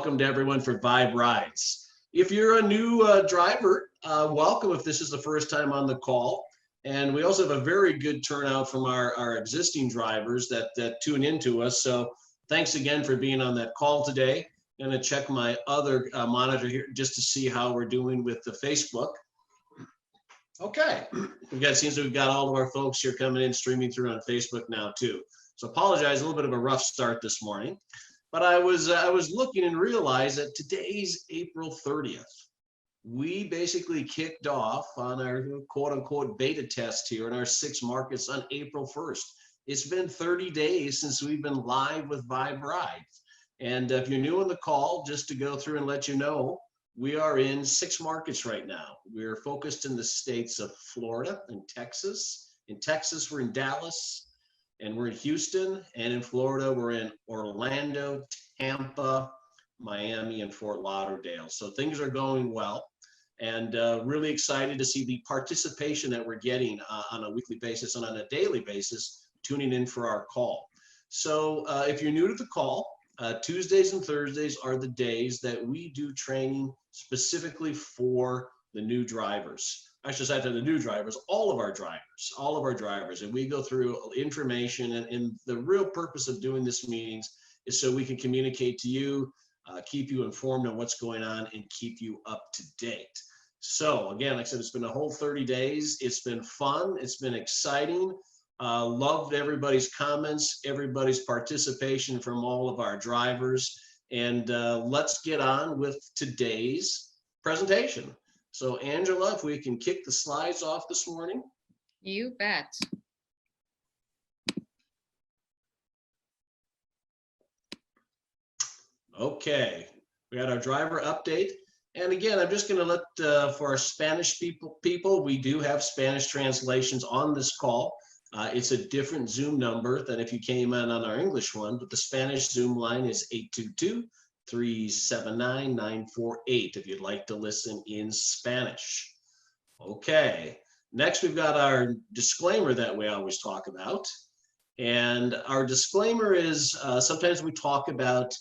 welcome to everyone for Vibe Rides. If you're a new driver, welcome if this is the first time on the call. And we also have a very good turnout from our existing drivers that tune into us. So thanks again for being on that call today. I'm going to check my other monitor here just to see how we're doing with the Facebook. Okay, seems like we've got all of our folks here coming in, streaming through on Facebook now too. So apologize, a little bit of a rough start this morning, but I was looking and realized that today's April 30th. We basically kicked off on our quote unquote beta test here in our 6 markets on April 1st. It's been 30 days since we've been live with Vibe Rides. And if you're new on the call, just to go through and let you know, we are in 6 markets right now. We're focused in the states of Florida and Texas. In Texas, we're in Dallas, and we're in Houston. And in Florida, we're in Orlando, Tampa, Miami, and Fort Lauderdale. So things are going well, and really excited to see the participation that we're getting on a weekly basis and on a daily basis, tuning in for our call. So if you're new to the call, Tuesdays and Thursdays are the days that we do training specifically for the new drivers. I should say to the new drivers, all of our drivers. And we go through information, and the real purpose of doing this meetings is so we can communicate to you, keep you informed on what's going on, and keep you up to date. So again, like I said, it's been a whole 30 days. It's been fun. It's been exciting. Loved everybody's comments, everybody's participation from all of our drivers. And let's get on with today's presentation. So Angela, if we can kick the slides off this morning. You bet. Okay, we got our driver update. And again, I'm just going to let, for our Spanish people, we do have Spanish translations on this call. It's a different Zoom number than if you came in on our English one, but the Spanish Zoom line is 822-379-948 if you'd like to listen in Spanish. Okay, next we've got our disclaimer that we always talk about. And our disclaimer is sometimes we talk about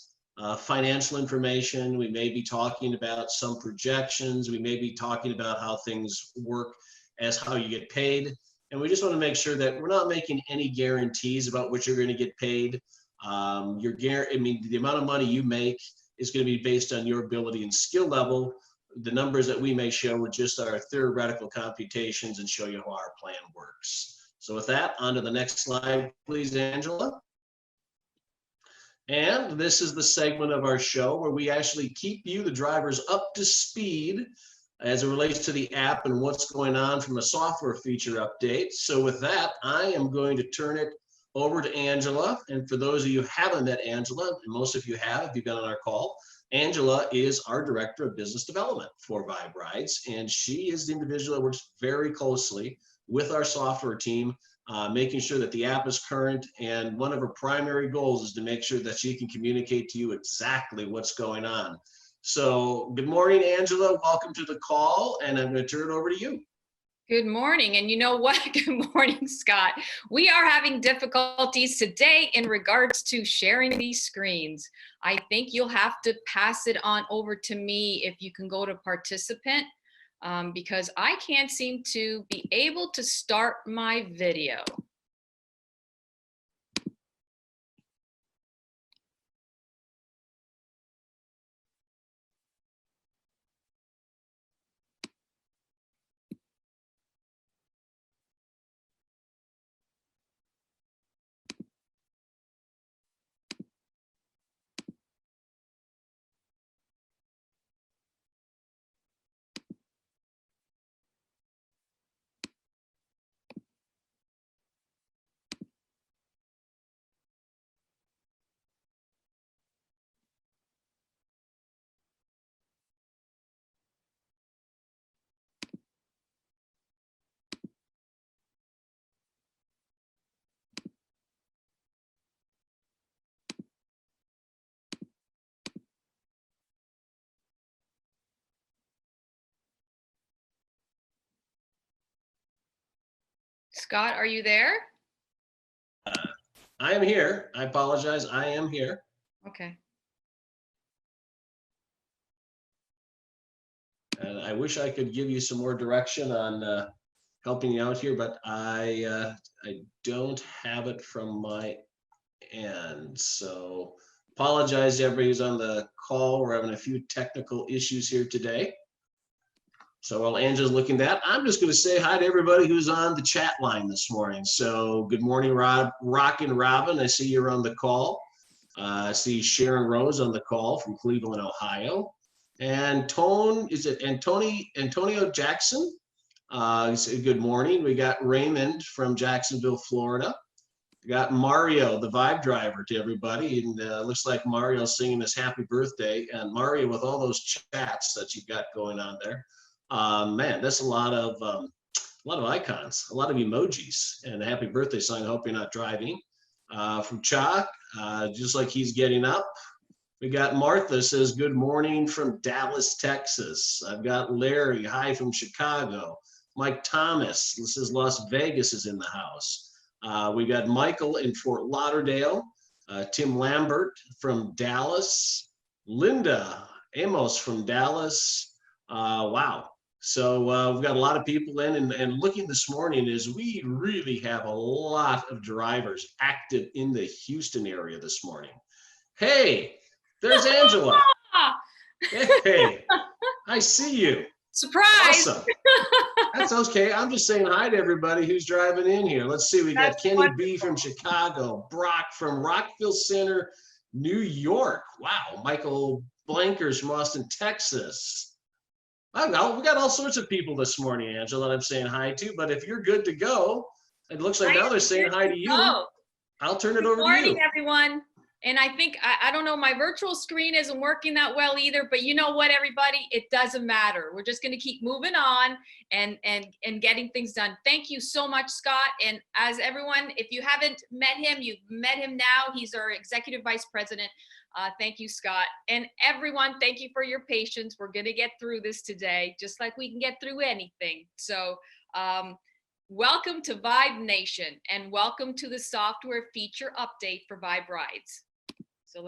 financial information. We may be talking about some projections. We may be talking about how things work as how you get paid. And we just want to make sure that we're not making any guarantees about what you're going to get paid. The amount of money you make is going to be based on your ability and skill level. The numbers that we may show are just our theoretical computations and show you how our plan works. So with that, on to the next slide, please, Angela. And this is the segment of our show where we actually keep you, the drivers, up to speed as it relates to the app and what's going on from a software feature update. So with that, I am going to turn it over to Angela. And for those of you who haven't met Angela, and most of you have if you've been on our call, Angela is our Director of Business Development for Vibe Rides. And she is the individual that works very closely with our software team, making sure that the app is current. And one of her primary goals is to make sure that she can communicate to you exactly what's going on. So good morning, Angela. Welcome to the call, and I'm going to turn it over to you. Good morning. And you know what? Good morning, Scott. We are having difficulties today in regards to sharing these screens. I think you'll have to pass it on over to me if you can go to participant, because I can't seem to be able to start my video. Scott, are you there? I am here. I apologize. I am here. Okay. And I wish I could give you some more direction on helping you out here, but I don't have it from my end. So apologize to everybody who's on the call. We're having a few technical issues here today. So while Angela's looking at that, I'm just going to say hi to everybody who's on the chat line this morning. So good morning, Rock and Robin. I see you're on the call. I see Sharon Rose on the call from Cleveland, Ohio. And Antonio Jackson? Good morning. We got Raymond from Jacksonville, Florida. We got Mario, the Vibe driver, to everybody. And looks like Mario's singing us happy birthday. And Mario, with all those chats that you've got going on there, man, that's a lot of icons, a lot of emojis, and a happy birthday song. I hope you're not driving. From Chuck, just like he's getting up. We got Martha says, good morning from Dallas, Texas. I've got Larry, hi from Chicago. Mike Thomas, this is Las Vegas is in the house. We got Michael in Fort Lauderdale. Tim Lambert from Dallas. Linda Amos from Dallas. Wow. So we've got a lot of people in, and looking this morning is we really have a lot of drivers active in the Houston area this morning. Hey, there's Angela. Hey, I see you. Surprise. Awesome. That's okay. I'm just saying hi to everybody who's driving in here. Let's see. We got That's Kenny wonderful. B from Chicago, Brock from Rockville Center, New York. Wow. Michael Blankers from Austin, Texas. I don't know. We got all sorts of people this morning, Angela, that I'm saying hi to. But if you're good to go, it looks like now they're saying hi to you. I'll turn it over to you. Good morning, everyone. And I think, I don't know, my virtual screen isn't working that well either, but you know what, everybody, it doesn't matter. We're just going to keep moving on and getting things done. Thank you so much, Scott. And as everyone, if you haven't met him, you've met him now. He's our Executive Vice President. Thank you, Scott. And everyone, thank you for your patience. We're going to get through this today, just like we can get through anything. So, welcome to Vibe Nation and welcome to the software feature update for Vibe Rides. So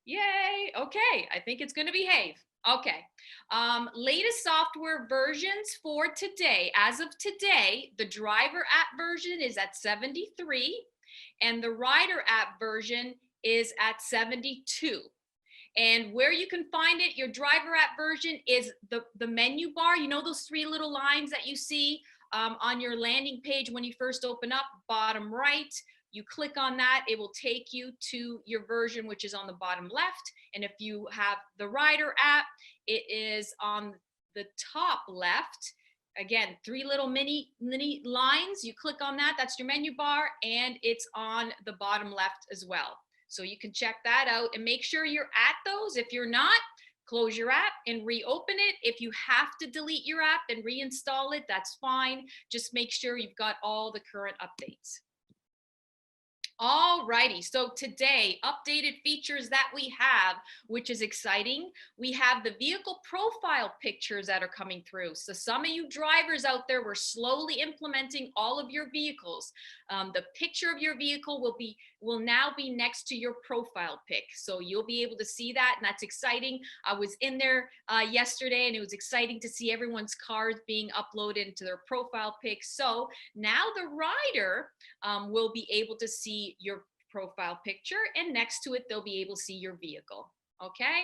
yay, okay, I think it's gonna behave. Okay, latest software versions for today. As of today, the driver app version is at 73 and the rider app version is at 72. And where you can find it, your driver app version is the menu bar. You know those three little lines that you see on your landing page when you first open up, bottom right. You click on that, it will take you to your version, which is on the bottom left. And if you have the rider app, it is on the top left. Again, three little mini lines. You click on that, that's your menu bar, and it's on the bottom left as well. So you can check that out and make sure you're at those. If you're not, close your app and reopen it. If you have to delete your app and reinstall it, that's fine. Just make sure you've got all the current updates. All righty, so today, updated features that we have, which is exciting. We have the vehicle profile pictures that are coming through. So some of you drivers out there, we're slowly implementing all of your vehicles. The picture of your vehicle will now be next to your profile pic. So you'll be able to see that, and that's exciting. I was in there yesterday, and it was exciting to see everyone's cars being uploaded into their profile pic. So now the rider will be able to see your profile picture, and next to it, they'll be able to see your vehicle. Okay,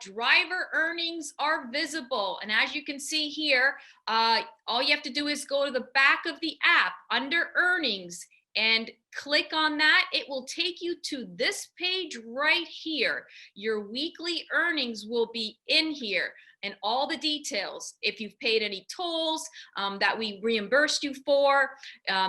driver earnings are visible. And as you can see here, all you have to do is go to the back of the app under earnings and click on that. It will take you to this page right here. Your weekly earnings will be in here and all the details. If you've paid any tolls that we reimbursed you for,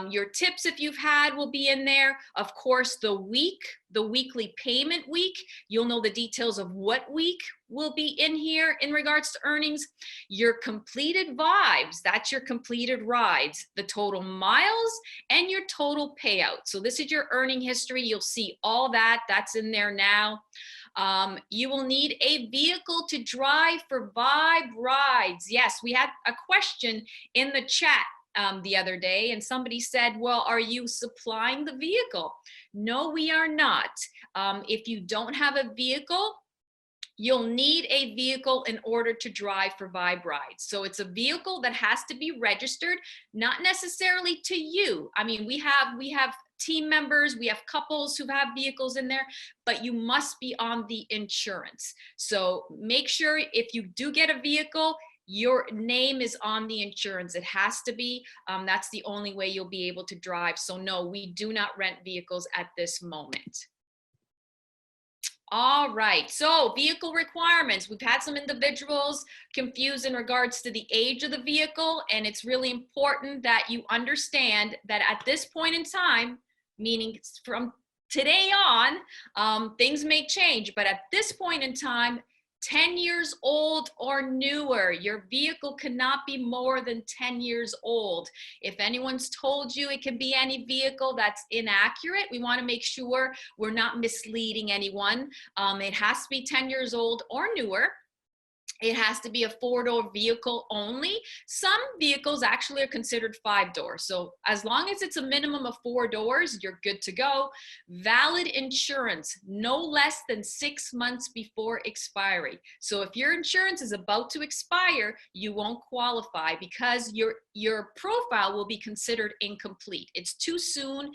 your tips if you've had will be in there. Of course, the weekly payment week, you'll know the details of what week will be in here in regards to earnings. Your completed vibes, that's your completed rides, the total miles and your total payout. So this is your earning history. You'll see all that, that's in there now. You will need a vehicle to drive for Vibe Rides. Yes, we had a question in the chat the other day, and somebody said, well, are you supplying the vehicle? No, we are not. If you don't have a vehicle, you'll need a vehicle in order to drive for Vibe Rides. So it's a vehicle that has to be registered, not necessarily to you. I mean, we have team members, we have couples who have vehicles in there, but you must be on the insurance. So make sure if you do get a vehicle, your name is on the insurance. It has to be. That's the only way you'll be able to drive. So no, we do not rent vehicles at this moment. All right, so vehicle requirements. We've had some individuals confused in regards to the age of the vehicle, and it's really important that you understand that at this point in time, meaning from today on, things may change, but at this point in time, 10 years old or newer. Your vehicle cannot be more than 10 years old. If anyone's told you it can be any vehicle, that's inaccurate. We want to make sure we're not misleading anyone. It has to be 10 years old or newer. It has to be a 4-door vehicle only. Some vehicles actually are considered 5-door. So as long as it's a minimum of 4 doors, you're good to go. Valid insurance, no less than 6 months before expiry. So if your insurance is about to expire, you won't qualify because your profile will be considered incomplete. It's too soon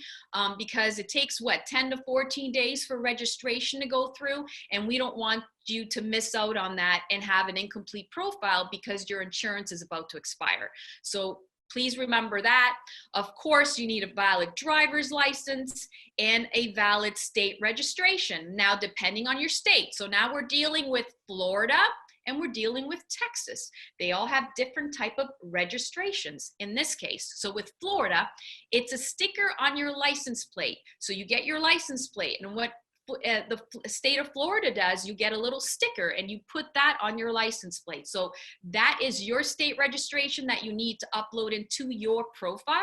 because it takes 10 to 14 days for registration to go through, and we don't want you to miss out on that and have an incomplete profile because your insurance is about to expire. So please remember that. Of course, you need a valid driver's license and a valid state registration. Now, depending on your state. So now we're dealing with Florida and we're dealing with Texas. They all have different type of registrations in this case. So with Florida, it's a sticker on your license plate. So you get your license plate, and what the state of Florida does, you get a little sticker and you put that on your license plate. So that is your state registration that you need to upload into your profile.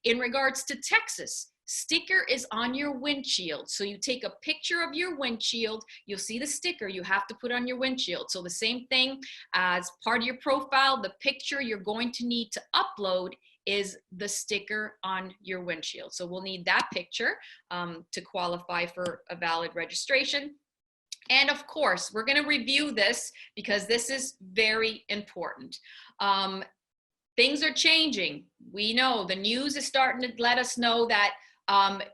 In regards to Texas, sticker is on your windshield. So you take a picture of your windshield, you'll see the sticker you have to put on your windshield. So the same thing as part of your profile, the picture you're going to need to upload is the sticker on your windshield. So we'll need that picture to qualify for a valid registration. And of course, we're going to review this because this is very important. Things are changing. We know the news is starting to let us know that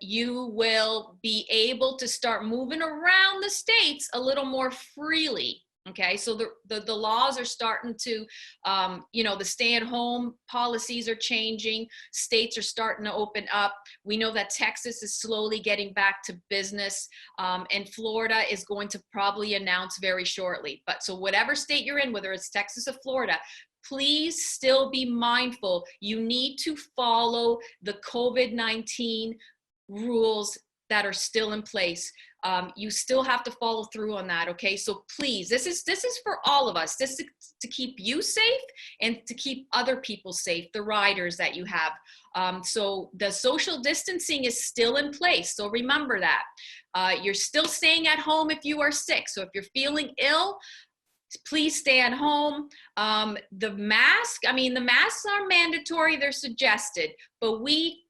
you will be able to start moving around the states a little more freely. Okay, so the laws are starting to, the stay-at-home policies are changing. States are starting to open up. We know that Texas is slowly getting back to business, and Florida is going to probably announce very shortly. But so whatever state you're in, whether it's Texas or Florida, please still be mindful. You need to follow the COVID-19 rules that are still in place. You still have to follow through on that, okay? So please, this is for all of us. This is to keep you safe and to keep other people safe, the riders that you have. So the social distancing is still in place. So remember that. You're still staying at home if you are sick. So if you're feeling ill, please stay at home. The masks are mandatory, they're suggested, but we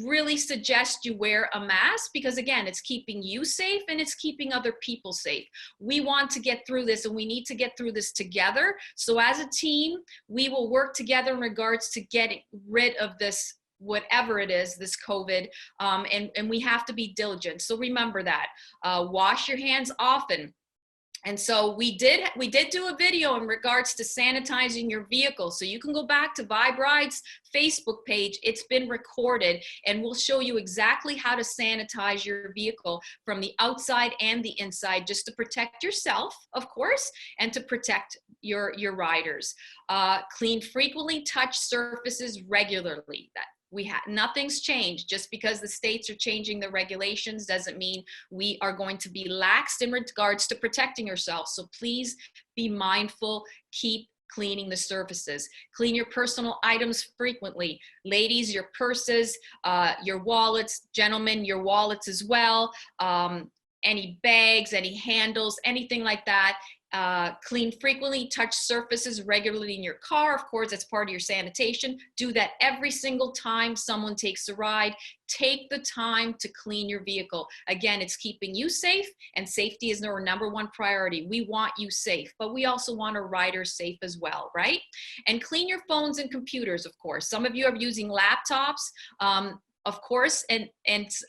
really suggest you wear a mask because again, it's keeping you safe and it's keeping other people safe. We want to get through this and we need to get through this together. So as a team, we will work together in regards to getting rid of this, whatever it is, this COVID, and we have to be diligent. So remember that. Wash your hands often. And so we did do a video in regards to sanitizing your vehicle. So you can go back to Vibe Rides Facebook page. It's been recorded and we'll show you exactly how to sanitize your vehicle from the outside and the inside, just to protect yourself, of course, and to protect your riders. Clean frequently, touch surfaces regularly. Nothing's changed. Just because the states are changing the regulations doesn't mean we are going to be laxed in regards to protecting yourself. So please be mindful, keep cleaning the surfaces. Clean your personal items frequently. Ladies, your purses, your wallets, gentlemen, your wallets as well. Any bags, any handles, anything like that. Clean frequently, touch surfaces regularly in your car. Of course, that's part of your sanitation. Do that every single time someone takes a ride. Take the time to clean your vehicle. Again, it's keeping you safe, and safety is our number one priority. We want you safe, but we also want our riders safe as well, right? And clean your phones and computers, of course. Some of you are using laptops. Of course, and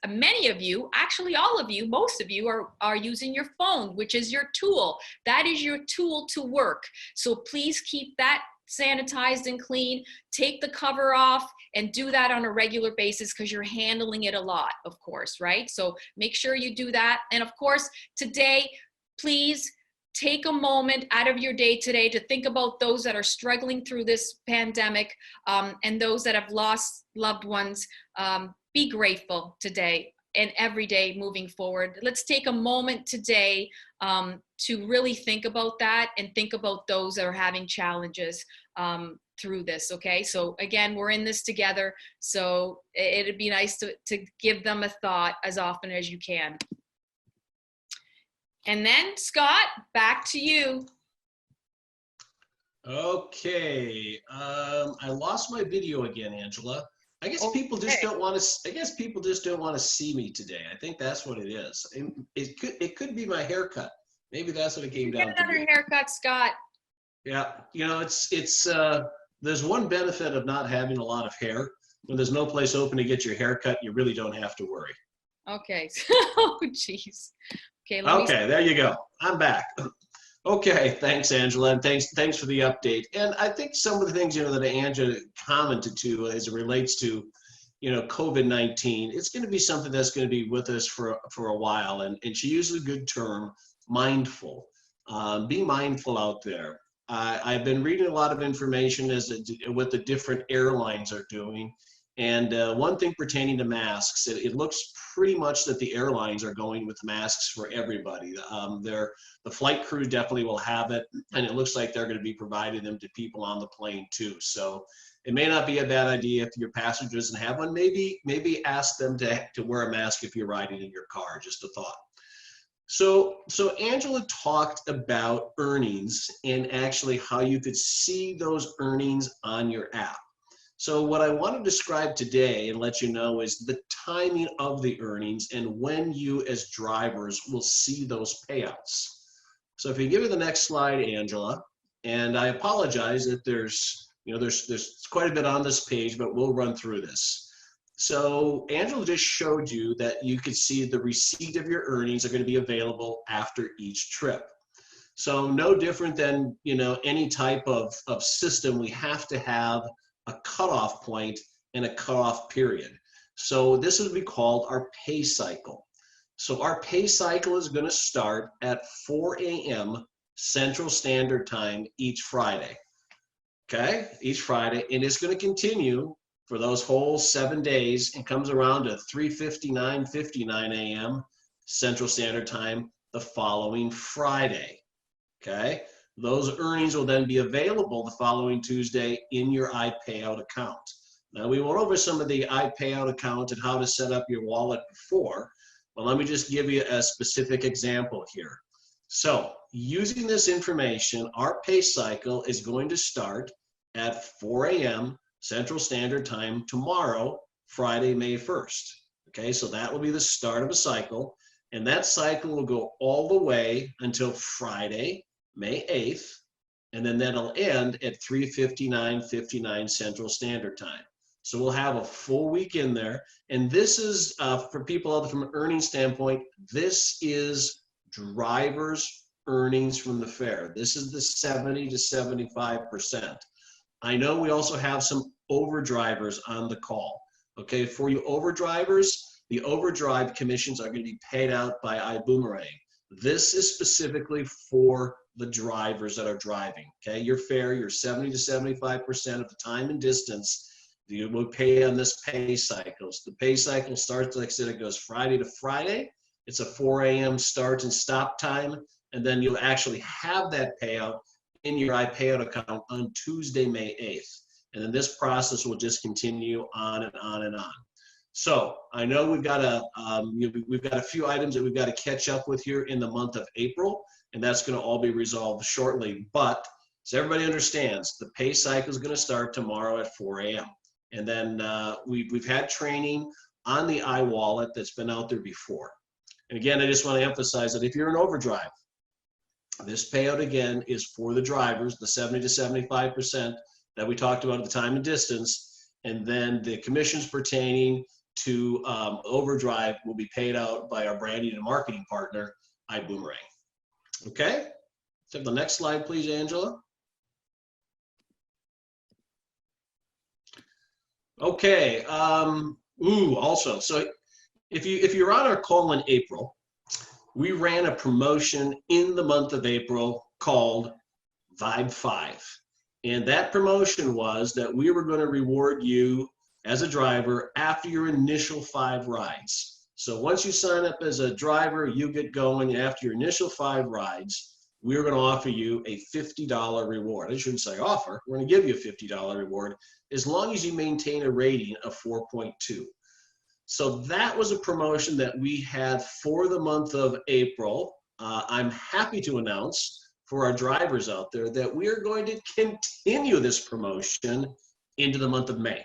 many of you, actually all of you, most of you are using your phone, which is your tool. That is your tool to work. So please keep that sanitized and clean. Take the cover off and do that on a regular basis because you're handling it a lot, of course, right? So make sure you do that. And of course, today, please take a moment out of your day today to think about those that are struggling through this pandemic, and those that have lost loved ones. Be grateful today and every day moving forward. Let's take a moment today to really think about that and think about those that are having challenges through this, okay? So again, we're in this together, so it'd be nice to give them a thought as often as you can. And then, Scott, back to you. Okay, I lost my video again, Angela. I guess people just don't want to. I guess people just don't want to see me today. I think that's what it is. It could be my haircut. Maybe that's what it came down to. Get another haircut, Scott. Yeah, you know, there's one benefit of not having a lot of hair. When there's no place open to get your haircut, you really don't have to worry. Okay. Oh, jeez. Okay, there you go. I'm back. Okay, thanks, Angela, and thanks for the update. And I think some of the things that Angela commented to as it relates to COVID-19, it's going to be something that's going to be with us for a while. And she used a good term, mindful. Be mindful out there. I've been reading a lot of information what the different airlines are doing. And one thing pertaining to masks, it looks pretty much that the airlines are going with masks for everybody. The flight crew definitely will have it, and it looks like they're going to be providing them to people on the plane too. So it may not be a bad idea if your passenger doesn't have one. Maybe ask them to wear a mask if you're riding in your car. Just a thought. So Angela talked about earnings and actually how you could see those earnings on your app. So what I want to describe today and let you know is the timing of the earnings and when you as drivers will see those payouts. So if you give me the next slide, Angela, and I apologize that there's quite a bit on this page, but we'll run through this. So Angela just showed you that you could see the receipt of your earnings are going to be available after each trip. So no different than any type of system, we have to have a cutoff point and a cutoff period. So this would be called our pay cycle. So our pay cycle is going to start at 4 a.m. Central Standard Time each Friday. Okay, each Friday, and it's going to continue for those whole 7 days and comes around to 3:59 a.m. Central Standard Time the following Friday. Okay. Those earnings will then be available the following Tuesday in your iPayout account. Now, we went over some of the iPayout account and how to set up your wallet before, but let me just give you a specific example here. So, using this information, our pay cycle is going to start at 4 a.m. Central Standard Time tomorrow, Friday, May 1st. Okay, so that will be the start of a cycle, and that cycle will go all the way until Friday, May 8th, and then that'll end at 3:59 Central Standard Time. So we'll have a full week in there. And this is, for people from an earnings standpoint, this is drivers' earnings from the fair. This is the 70 to 75%. I know we also have some overdrivers on the call. Okay, for you overdrivers, the overdrive commissions are going to be paid out by iBoomerang. This is specifically for the drivers that are driving. Okay, your fare, your 70 to 75% of the time and distance, you will pay on this pay cycles. The pay cycle starts, like I said, it goes Friday to Friday. It's a 4 a.m. start and stop time, and then you'll actually have that payout in your iPayout account on Tuesday, May 8th. And then this process will just continue on and on and on. So I know we've got a few items that we've got to catch up with here in the month of April, and that's going to all be resolved shortly. But so everybody understands, the pay cycle is going to start tomorrow at 4 a.m. And then we've had training on the iWallet that's been out there before. And again, I just want to emphasize that if you're in overdrive, this payout again is for the drivers, the 70 to 75% that we talked about at the time and distance, and then the commissions pertaining to overdrive will be paid out by our branding and marketing partner, iBoomerang. Okay, let's have the next slide, please, Angela. Okay, also, so if you're on our call in April, we ran a promotion in the month of April called Vibe 5. And that promotion was that we were going to reward you as a driver after your initial 5 rides. So once you sign up as a driver, you get going. After your initial 5 rides, we're going to offer you a $50 reward. I shouldn't say offer. We're going to give you a $50 reward as long as you maintain a rating of 4.2. So that was a promotion that we had for the month of April. I'm happy to announce for our drivers out there that we are going to continue this promotion into the month of May.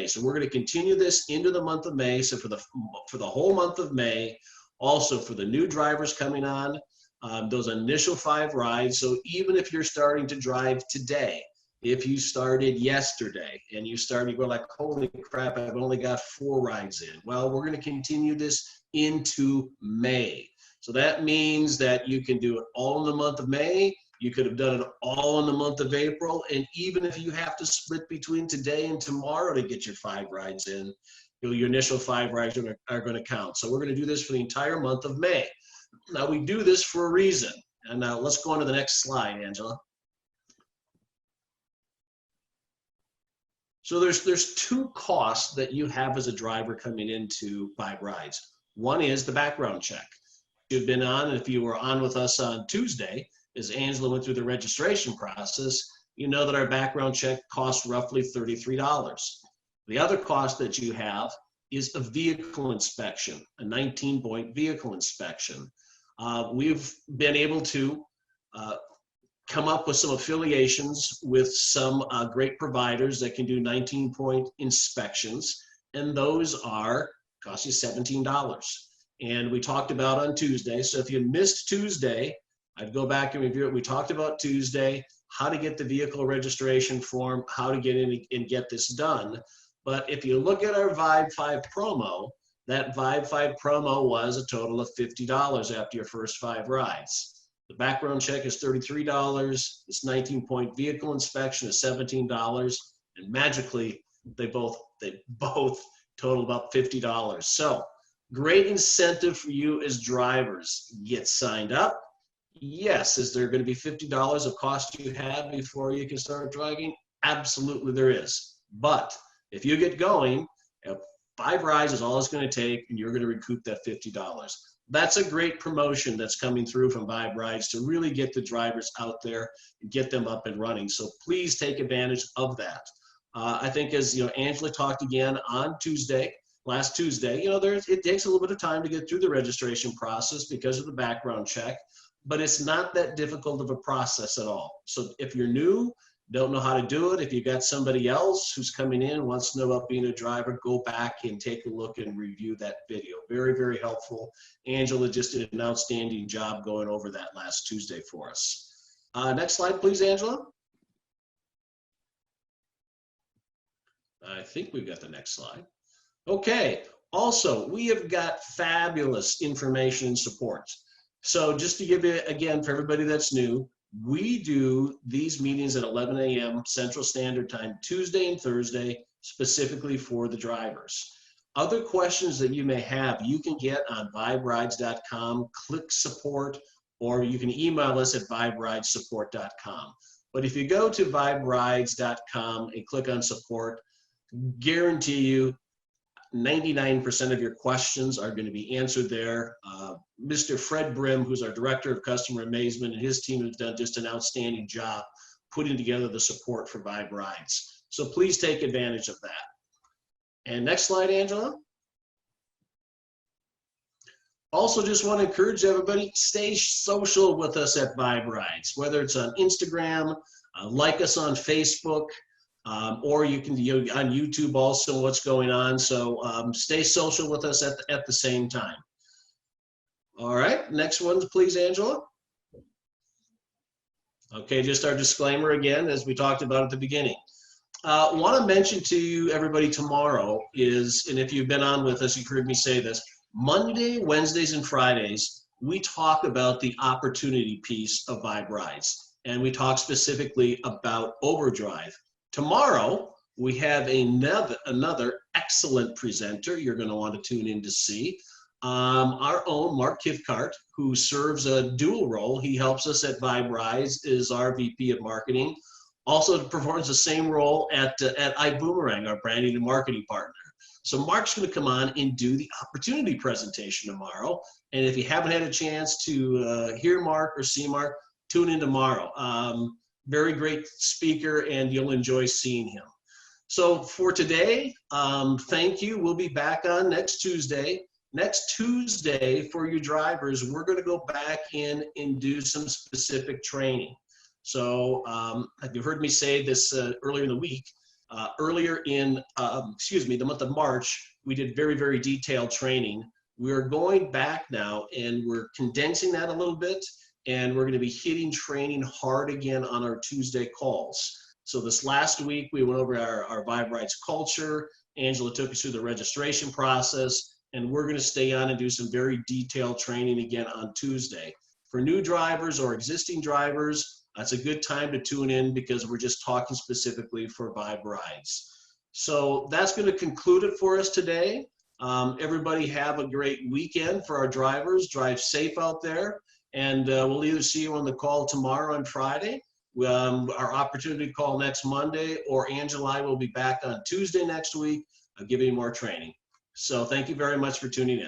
So we're going to continue this into the month of May. So for the whole month of May, also for the new drivers coming on, those initial 5 rides. So even if you're starting to drive today, if you started yesterday and you go like, holy crap, I've only got 4 rides in. Well, we're going to continue this into May. So that means that you can do it all in the month of May. You could have done it all in the month of April. And even if you have to split between today and tomorrow to get your 5 rides in, your initial 5 rides are going to count. So we're going to do this for the entire month of May. Now we do this for a reason. And now let's go on to the next slide, Angela. So there's 2 costs that you have as a driver coming into Vibe Rides. One is the background check. You've been on, and if you were on with us on Tuesday, as Angela went through the registration process, you know that our background check costs roughly $33. The other cost that you have is a vehicle inspection, a 19-point vehicle inspection. We've been able to come up with some affiliations with some great providers that can do 19-point inspections, and those cost you $17. And we talked about on Tuesday. So if you missed Tuesday, I'd go back and review it. We talked about Tuesday, how to get the vehicle registration form, how to get in and get this done. But if you look at our Vibe 5 promo, that Vibe 5 promo was a total of $50 after your first 5 rides. The background check is $33. This 19-point vehicle inspection is $17. And magically, they both total about $50. So great incentive for you as drivers. Get signed up. Yes, is there going to be $50 of cost you have before you can start driving? Absolutely there is. But if you get going, 5 rides is all it's going to take, and you're going to recoup that $50. That's a great promotion that's coming through from Vibe Rides to really get the drivers out there and get them up and running. So please take advantage of that. I think as Angela talked again on last Tuesday, it takes a little bit of time to get through the registration process because of the background check, but it's not that difficult of a process at all. So if you're new, don't know how to do it, if you've got somebody else who's coming in, wants to know about being a driver, go back and take a look and review that video. Very, very helpful. Angela just did an outstanding job going over that last Tuesday for us. Next slide, please, Angela. I think we've got the next slide. Okay, also, we have got fabulous information and support. So just to give you, again, for everybody that's new, we do these meetings at 11 a.m. Central Standard Time, Tuesday and Thursday, specifically for the drivers. Other questions that you may have, you can get on viberides.com, click support, or you can email us at viberidessupport.com. But if you go to viberides.com and click on support, guarantee you 99% of your questions are going to be answered there. Mr. Fred Brim, who's our Director of Customer Amazement, and his team have done just an outstanding job putting together the support for Vibe Rides. So please take advantage of that. And next slide, Angela. Also, just want to encourage everybody, stay social with us at Vibe Rides, whether it's on Instagram, like us on Facebook, or you can on YouTube also what's going on. So stay social with us at the same time. All right, next one, please, Angela. Okay, just our disclaimer again, as we talked about at the beginning. Want to mention to you, everybody, tomorrow is, and if you've been on with us, you've heard me say this, Monday, Wednesdays, and Fridays, we talk about the opportunity piece of Vibe Rides, and we talk specifically about overdrive. Tomorrow, we have another excellent presenter you're going to want to tune in to see. Our own Mark Kivkart, who serves a dual role. He helps us at Vibe Rides, is our VP of Marketing. Also performs the same role at iBoomerang, our branding and marketing partner. So Mark's going to come on and do the opportunity presentation tomorrow. And if you haven't had a chance to hear Mark or see Mark, tune in tomorrow. Very great speaker, and you'll enjoy seeing him. So for today, thank you. We'll be back on next Tuesday. Next Tuesday, for you drivers, we're going to go back in and do some specific training. So you heard me say this earlier in the week. Earlier in, the month of March, we did very, very detailed training. We're going back now, and we're condensing that a little bit, and we're going to be hitting training hard again on our Tuesday calls. So this last week, we went over our Vibe Rides culture. Angela took us through the registration process, and we're going to stay on and do some very detailed training again on Tuesday. For new drivers or existing drivers, that's a good time to tune in because we're just talking specifically for Vibe Rides. So that's going to conclude it for us today. Everybody have a great weekend for our drivers. Drive safe out there. And we'll either see you on the call tomorrow and Friday, our opportunity call next Monday, or Angela and I will be back on Tuesday next week, giving you more training. So thank you very much for tuning in.